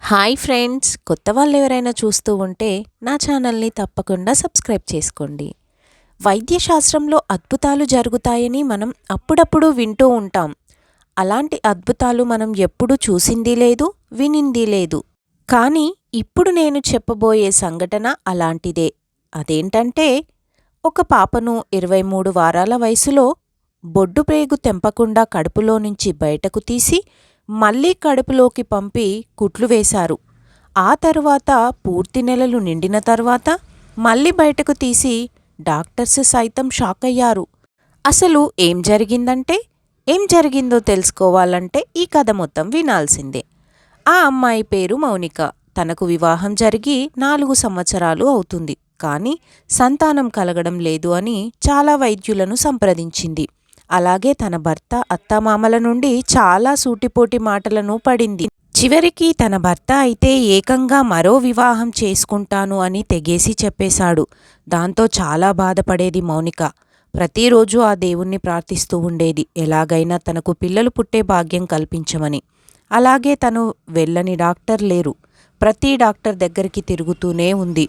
Hi friends, కొత్త వాళ్ళు ఎవరైనా చూస్తూ ఉంటే నా ఛానల్ని తప్పకుండా సబ్స్క్రైబ్ చేసుకోండి. వైద్యశాస్త్రంలో అద్భుతాలు జరుగుతాయని మనం అప్పుడప్పుడు వింటూ ఉంటాం. అలాంటి అద్భుతాలు మనం ఎప్పుడూ చూసింది లేదు, వినింది లేదు. కానీ ఇప్పుడు నేను చెప్పబోయే సంఘటన అలాంటిదే. అదేంటంటే, ఒక పాపను 23 వారాల వయసులో బొడ్డుపేగు తెంపకుండా కడుపులో నుంచి బయటకు తీసి మళ్లీ కడుపులోకి పంపి కుట్లు వేశారు. ఆ తరువాత పూర్తి నెలలు నిండిన తర్వాత మళ్లీ బయటకు తీసి డాక్టర్స్ సైతం షాక్ అయ్యారు. అసలు ఏం జరిగిందంటే, ఏం జరిగిందో తెలుసుకోవాలంటే ఈ కథ మొత్తం వినాల్సిందే. ఆ అమ్మాయి పేరు మౌనిక. తనకు వివాహం జరిగి 4 సంవత్సరాలు అవుతుంది. కానీ సంతానం కలగడం లేదు అని చాలా వైద్యులను సంప్రదించింది. అలాగే తన భర్త, అత్తామామల నుండి చాలా సూటిపోటి మాటలను పడింది. చివరికి తన భర్త అయితే ఏకంగా మరో వివాహం చేసుకుంటాను అని తెగేసి చెప్పేశాడు. దాంతో చాలా బాధపడేది మౌనిక. ప్రతిరోజు ఆ దేవుణ్ణి ప్రార్థిస్తూ ఉండేది, ఎలాగైనా తనకు పిల్లలు పుట్టే భాగ్యం కల్పించమని. అలాగే తను వెళ్ళని డాక్టర్ లేరు. ప్రతి డాక్టర్ దగ్గరికి తిరుగుతూనే ఉంది.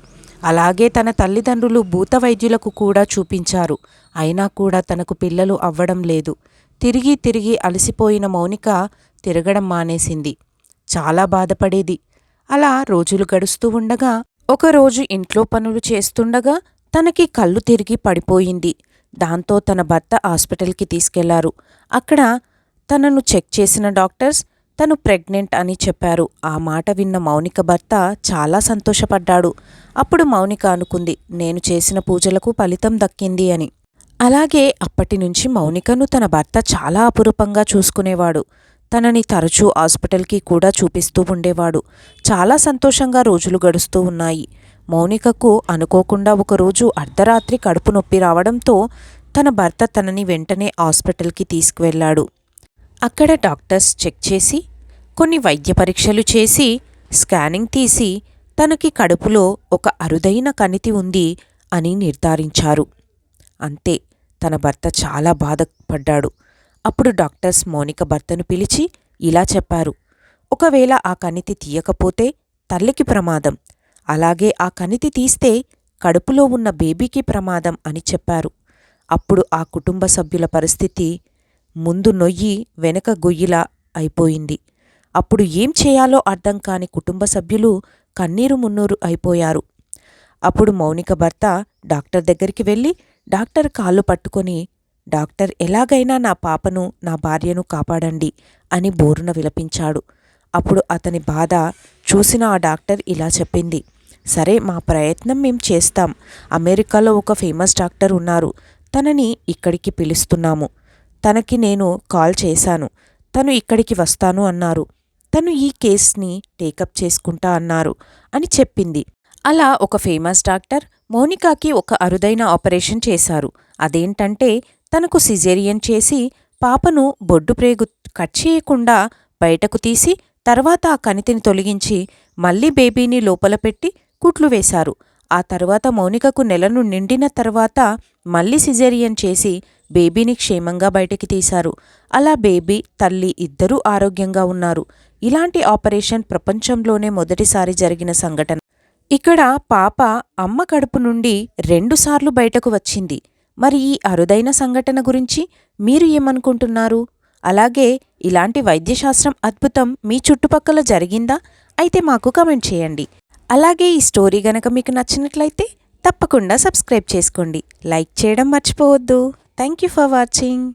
అలాగే తన తల్లిదండ్రులు భూత వైద్యులకు కూడా చూపించారు. అయినా కూడా తనకు పిల్లలు అవ్వడం లేదు. తిరిగి తిరిగి అలసిపోయిన మౌనిక తిరగడం మానేసింది. చాలా బాధపడేది. అలా రోజులు గడుస్తూ ఉండగా ఒకరోజు ఇంట్లో పనులు చేస్తుండగా తనకి కళ్ళు తిరిగి పడిపోయింది. దాంతో తన భర్త హాస్పిటల్కి తీసుకెళ్లారు. అక్కడ తనను చెక్ చేసిన డాక్టర్స్ తను ప్రెగ్నెంట్ అని చెప్పారు. ఆ మాట విన్న మౌనిక భర్త చాలా సంతోషపడ్డాడు. అప్పుడు మౌనిక అనుకుంది, నేను చేసిన పూజలకు ఫలితం దక్కింది అని. అలాగే అప్పటినుంచి మౌనికను తన భర్త చాలా అపురూపంగా చూసుకునేవాడు. తనని తరచూ హాస్పిటల్కి కూడా చూపిస్తూ ఉండేవాడు. చాలా సంతోషంగా రోజులు గడుస్తూ ఉన్నాయి. మౌనికకు అనుకోకుండా ఒకరోజు అర్ధరాత్రి కడుపు నొప్పి రావడంతో తన భర్త తనని వెంటనే హాస్పిటల్కి తీసుకువెళ్లాడు. అక్కడ డాక్టర్స్ చెక్ చేసి కొన్ని వైద్య పరీక్షలు చేసి స్కానింగ్ తీసి తనకి కడుపులో ఒక అరుదైన కణితి ఉంది అని నిర్ధారించారు. అంతే, తన భర్త చాలా బాధపడ్డాడు. అప్పుడు డాక్టర్స్ మౌనిక భర్తను పిలిచి ఇలా చెప్పారు, ఒకవేళ ఆ కణితి తీయకపోతే తల్లికి ప్రమాదం, అలాగే ఆ కణితి తీస్తే కడుపులో ఉన్న బేబీకి ప్రమాదం అని చెప్పారు. అప్పుడు ఆ కుటుంబ సభ్యుల పరిస్థితి ముందు నొయ్యి వెనక గొయ్యిలా అయిపోయింది. అప్పుడు ఏం చేయాలో అర్థం కాని కుటుంబ సభ్యులు కన్నీరు మున్నూరు అయిపోయారు. అప్పుడు మౌనిక భర్త డాక్టర్ దగ్గరికి వెళ్ళి డాక్టర్ కాళ్ళు పట్టుకొని, డాక్టర్ ఎలాగైనా నా పాపను, నా భార్యను కాపాడండి అని బోరున విలపించాడు. అప్పుడు అతని బాధ చూసిన ఆ డాక్టర్ ఇలా చెప్పింది, సరే, మా ప్రయత్నం మేం చేస్తాం. అమెరికాలో ఒక ఫేమస్ డాక్టర్ ఉన్నారు. తనని ఇక్కడికి పిలుస్తున్నాము. తనకి నేను కాల్ చేశాను. తను ఇక్కడికి వస్తాను అన్నారు. తను ఈ కేస్ని టేకప్ చేసుకుంటా అన్నారు అని చెప్పింది. అలా ఒక ఫేమస్ డాక్టర్ మౌనికాకి ఒక అరుదైన ఆపరేషన్ చేశారు. అదేంటంటే, తనకు సిజేరియన్ చేసి పాపను బొడ్డుప్రేగు కట్ చేయకుండా బయటకు తీసి తర్వాత ఆ కణితిని తొలగించి మళ్లీ బేబీని లోపల పెట్టి కుట్లు వేశారు. ఆ తర్వాత మౌనికకు నెలను నిండిన తర్వాత మళ్లీ సిజేరియన్ చేసి బేబీని క్షేమంగా బయటికి తీశారు. అలా బేబీ, తల్లి ఇద్దరూ ఆరోగ్యంగా ఉన్నారు. ఇలాంటి ఆపరేషన్ ప్రపంచంలోనే మొదటిసారి జరిగిన సంఘటన. ఇక్కడ పాప అమ్మ కడుపు నుండి 2 సార్లు బయటకు వచ్చింది. మరి ఈ అరుదైన సంఘటన గురించి మీరు ఏమనుకుంటున్నారు? అలాగే ఇలాంటి వైద్యశాస్త్రం అద్భుతం మీ చుట్టుపక్కల జరిగిందా? అయితే మాకు కమెంట్ చేయండి. అలాగే ఈ స్టోరీ గనక మీకు నచ్చినట్లయితే తప్పకుండా సబ్స్క్రైబ్ చేసుకోండి. లైక్ చేయడం మర్చిపోవద్దు. Thank you for watching.